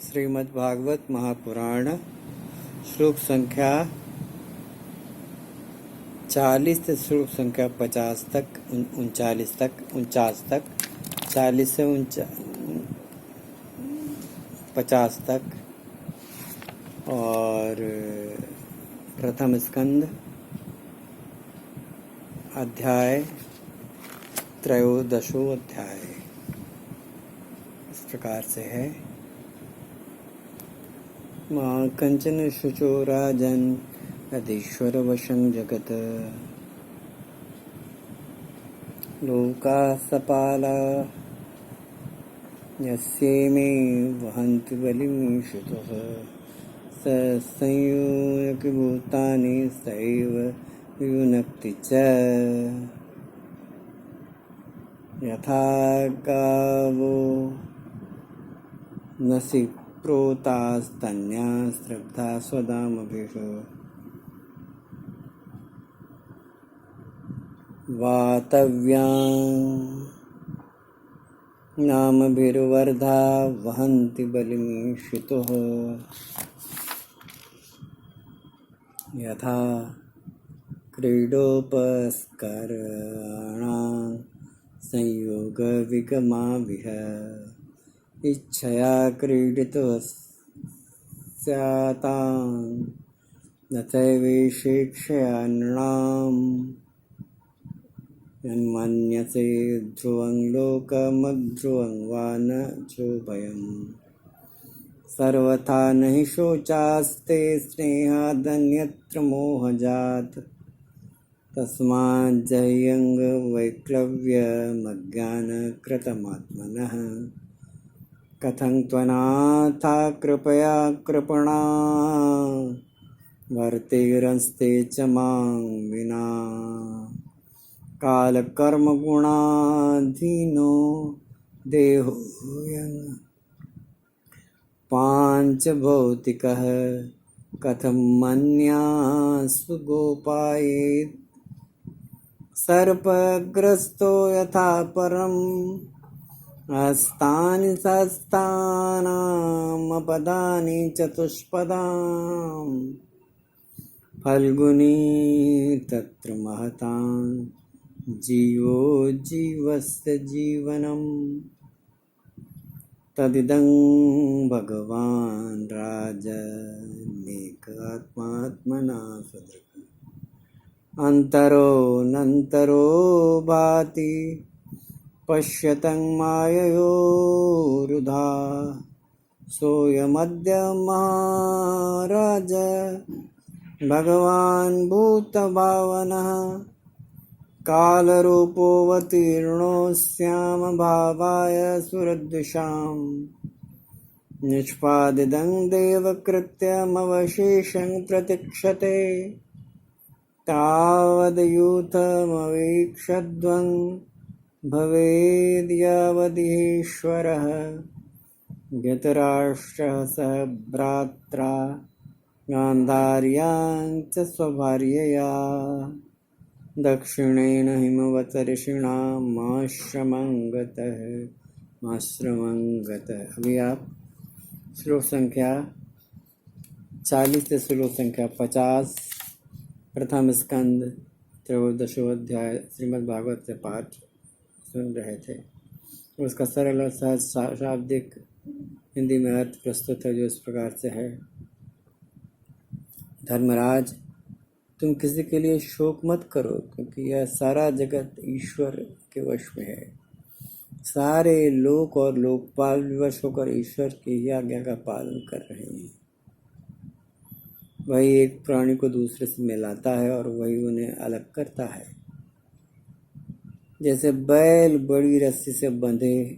श्रीमद्भागवत महापुराण श्लोक संख्या 40 से श्लोक संख्या 50 तक 39 तक 40 से 50 तक और प्रथम स्कंद अध्याय त्रयोदशो अध्याय इस प्रकार से है। मा कंचन शुचो राजन् यदीश्वर वशं जगत लोका सपाला यस्येमे वहन्ति बलिमीषुतः स संयुनक्ति भूतानि सैव युनक्ति च यथा गावो नसि प्रोतास्तन्या स्रब्धा स्वदामभिषु वातव्यां नामभिर्वर्धा वहन्ति बलिमीषुतः यथा क्रीडोपस्कराणां संयोगविगमाविह इच्छया क्रीडितुस्यातां न चैवेशेक्षया नृणाम् यन्मन्यसे ध्रुवं लोकमध्रुवं वा न चोभयम् सर्वथा न हि शोचास्ते स्नेहादन्यत्र मोहजात् तस्माज्जह्यङ्गवैक्लव्यमज्ञानकृतमात्मनः कथं त्वनाथा कृपया कृपणा वर्तेरंस्ते च मां विना कालकर्मगुणाधीनो देहोऽयं पाञ्चभौतिकः कथं मन्यासु गोपायेत् सर्पग्रस्तो यथा परम् हस्तानि सहस्तानामपदानि चतुष्पदाम् फल्गुनी तत्र महतां जीवो जीवस्य जीवनम् तदिदं भगवान् राजनेकात्मात्मना सदृक् अन्तरो भाति पश्यतं माययोरुधा सोऽयमद्य महाराज भगवान् भूतभावनः कालरूपोऽवतीर्णोऽस्यां भावाय सुरद्विषां निष्पादितं देवकृत्यमवशेषं प्रतीक्षते तावद्यूथमवीक्षध्वं भवेद्यावदीश्वरः धृतराष्ट्रः सह भ्रात्रा गान्धार्यां च स्वभार्यया दक्षिणेन हिमवतऋषीणामाश्रमं गतः। अभी आप श्लोक संख्या 40 से श्लोक संख्या 50 प्रथम स्कंद त्रयोदशो अध्याय श्रीमद् भागवत से पाठ सुन रहे थे। उसका सरल और सहज शाब्दिक हिंदी में अर्थ प्रस्तुत है, जो इस प्रकार से है। धर्मराज, तुम किसी के लिए शोक मत करो, क्योंकि यह सारा जगत ईश्वर के वश में है। सारे लोक और लोकपाल विवश होकर ईश्वर की ही आज्ञा का पालन कर रहे हैं। वही एक प्राणी को दूसरे से मिलाता है और वही उन्हें अलग करता है। जैसे बैल बड़ी रस्सी से बंधे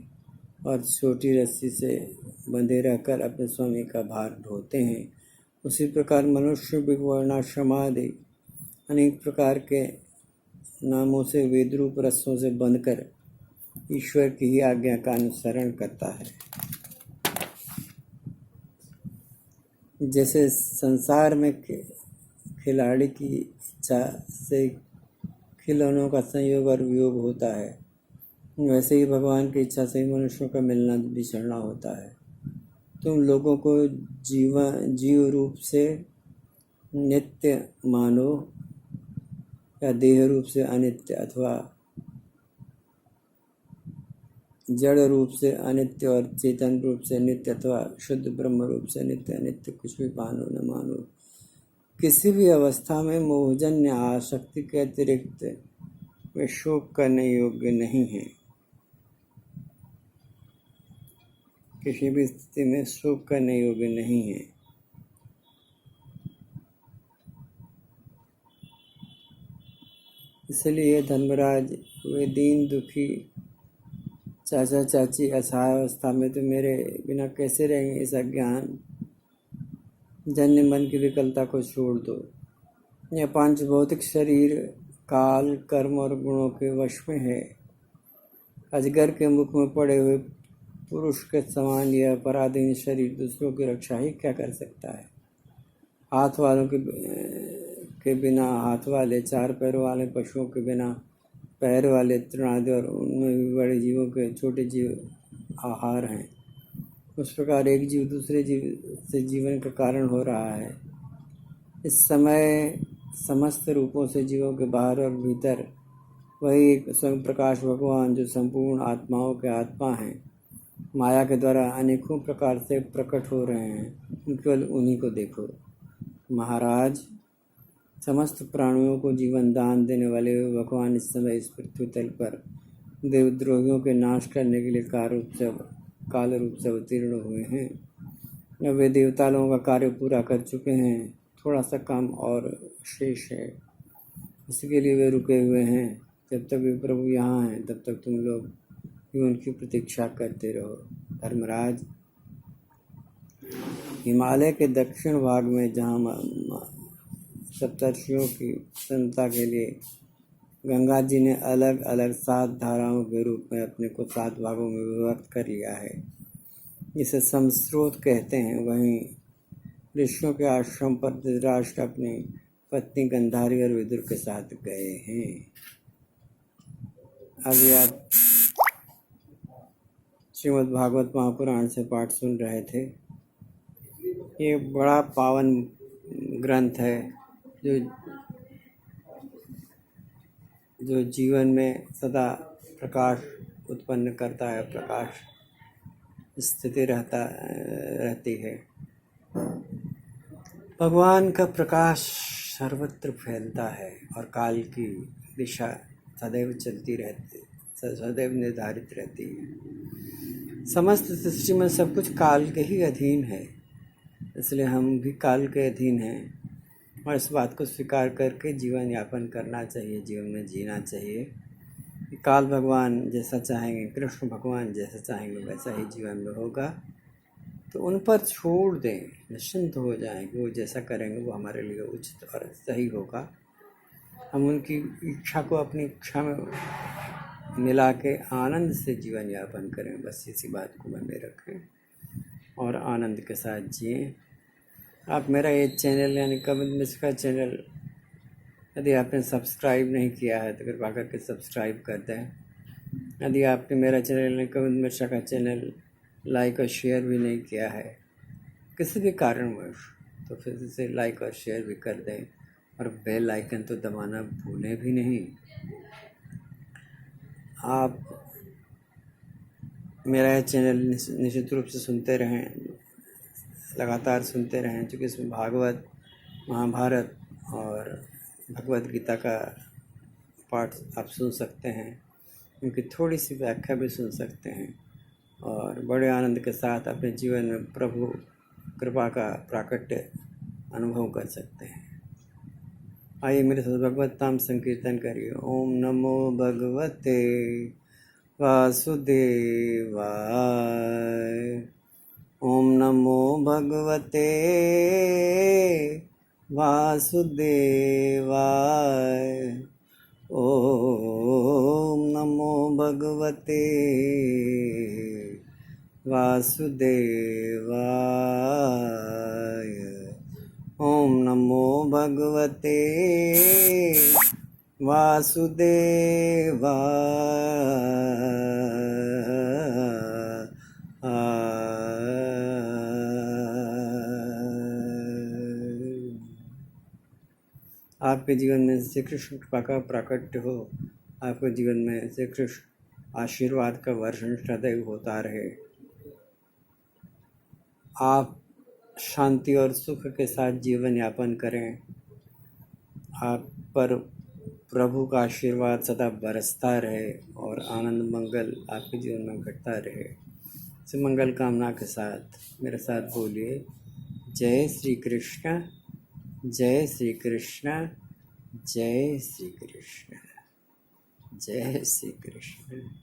और छोटी रस्सी से बंधे रहकर अपने स्वामी का भार ढोते हैं, उसी प्रकार मनुष्य भी वर्णाश्रमादि अनेक प्रकार के नामों से वेदरूप रस्सों से बंधकर ईश्वर की ही आज्ञा का अनुसरण करता है। जैसे संसार में खिलाड़ी की इच्छा से खिलौनों का संयोग और वियोग होता है, वैसे ही भगवान की इच्छा से ही मनुष्यों का मिलना बिछड़ना होता है। तुम लोगों को जीव रूप से नित्य मानो या देह रूप से अनित्य, अथवा जड़ रूप से अनित्य और चेतन रूप से नित्य, अथवा शुद्ध ब्रह्म रूप से नित्य अनित्य, कुछ भी मानो न मानो, किसी भी अवस्था में मोहजन्य आसक्ति के अतिरिक्त वे शोक करने योग्य नहीं है। किसी भी स्थिति में शोक करने योग्य नहीं है। इसलिए धर्मराज, वे दीन दुखी चाचा चाची असहाय अवस्था में तो मेरे बिना कैसे रहेंगे? इस अज्ञान जन्य मन की विकलता को छोड़ दो। यह पांच भौतिक शरीर काल, कर्म और गुणों के वश में है। अजगर के मुख में पड़े हुए पुरुष के समान यह पराधीन शरीर दूसरों की रक्षा ही क्या कर सकता है? हाथ वालों के बिना हाथ वाले, चार पैरों वाले पशुओं के बिना पैर वाले तृणादि और उनमें भी बड़े जीवों के छोटे जीव आहार हैं। उस प्रकार एक जीव दूसरे जीव से जीवन का कारण हो रहा है। इस समय समस्त रूपों से जीवों के बाहर और भीतर वही एक स्वयं प्रकाश भगवान, जो संपूर्ण आत्माओं के आत्मा हैं, माया के द्वारा अनेकों प्रकार से प्रकट हो रहे हैं। केवल उन्हीं को देखो। महाराज, समस्त प्राणियों को जीवन दान देने वाले भगवान इस समय इस पृथ्वी तल पर देवद्रोहियों के नाश करने के लिए काल रूप से अवतीर्ण हुए हैं। वे देवता लोगों का कार्य पूरा कर चुके हैं। थोड़ा सा काम और शेष है, इसके लिए वे रुके हुए हैं। जब तक वे प्रभु यहाँ हैं तब तक तुम लोग भी उनकी प्रतीक्षा करते रहो। धर्मराज, हिमालय के दक्षिण भाग में जहाँ सप्तर्षियों की प्रसन्नता के लिए गंगा जी ने अलग अलग 7 धाराओं के रूप में अपने को 7 भागों में विभक्त कर लिया है, जिसे समस्रोत कहते हैं, वहीं ऋषियों के आश्रम पर धृतराष्ट्र अपनी पत्नी गंधारी और विदुर के साथ गए हैं। अभी आप श्रीमद् भागवत महापुराण से पाठ सुन रहे थे। ये बड़ा पावन ग्रंथ है जो जीवन में सदा प्रकाश उत्पन्न करता है, प्रकाश स्थिति रहती है। भगवान का प्रकाश सर्वत्र फैलता है और काल की दिशा सदैव चलती रहती, सदैव निर्धारित रहती है। समस्त सृष्टि में सब कुछ काल के ही अधीन है, इसलिए हम भी काल के अधीन हैं और इस बात को स्वीकार करके जीवन यापन करना चाहिए, जीवन में जीना चाहिए। काल भगवान जैसा चाहेंगे, कृष्ण भगवान जैसा चाहेंगे वैसा ही जीवन में होगा। तो उन पर छोड़ दें, निश्चिंत हो जाएं कि वो जैसा करेंगे वो हमारे लिए उचित और सही होगा। हम उनकी इच्छा को अपनी इच्छा में मिला के आनंद से जीवन यापन करें। बस इसी बात को मन में रखें और आनंद के साथ जिएं। आप मेरा ये चैनल यानी कविंद मिश्र का चैनल यदि आपने सब्सक्राइब नहीं किया है तो कृपा करके सब्सक्राइब कर दें। यदि आपने मेरा चैनल यानी कविंद मिश्र का चैनल लाइक और शेयर भी नहीं किया है किसी भी कारणवश, तो फिर से लाइक और शेयर भी कर दें और बेल आइकन तो दबाना भूलें भी नहीं। आप मेरा चैनल निश्चित रूप से सुनते रहें, लगातार सुनते रहें, क्योंकि इसमें भागवत, महाभारत और भगवत गीता का पाठ आप सुन सकते हैं, उनकी थोड़ी सी व्याख्या भी सुन सकते हैं और बड़े आनंद के साथ अपने जीवन में प्रभु कृपा का प्राकट्य अनुभव कर सकते हैं। आइए मेरे साथ भगवत नाम संकीर्तन करिए। ओम नमो भगवते वासुदेवाय। ओम नमो भगवते वासुदेवाय। ओम नमो भगवते वासुदेवाय। ओम नमो भगवते वासुदेवाय। आपके जीवन में श्री कृष्ण कृपा का प्राकट्य हो, आपके जीवन में श्री कृष्ण आशीर्वाद का वर्षण सदैव होता रहे। आप शांति और सुख के साथ जीवन यापन करें। आप पर प्रभु का आशीर्वाद सदा बरसता रहे और आनंद मंगल आपके जीवन में घटता रहे। इस मंगल कामना के साथ मेरे साथ बोलिए, जय श्री कृष्ण, जय श्री कृष्ण, जय श्री कृष्ण, जय श्री कृष्ण।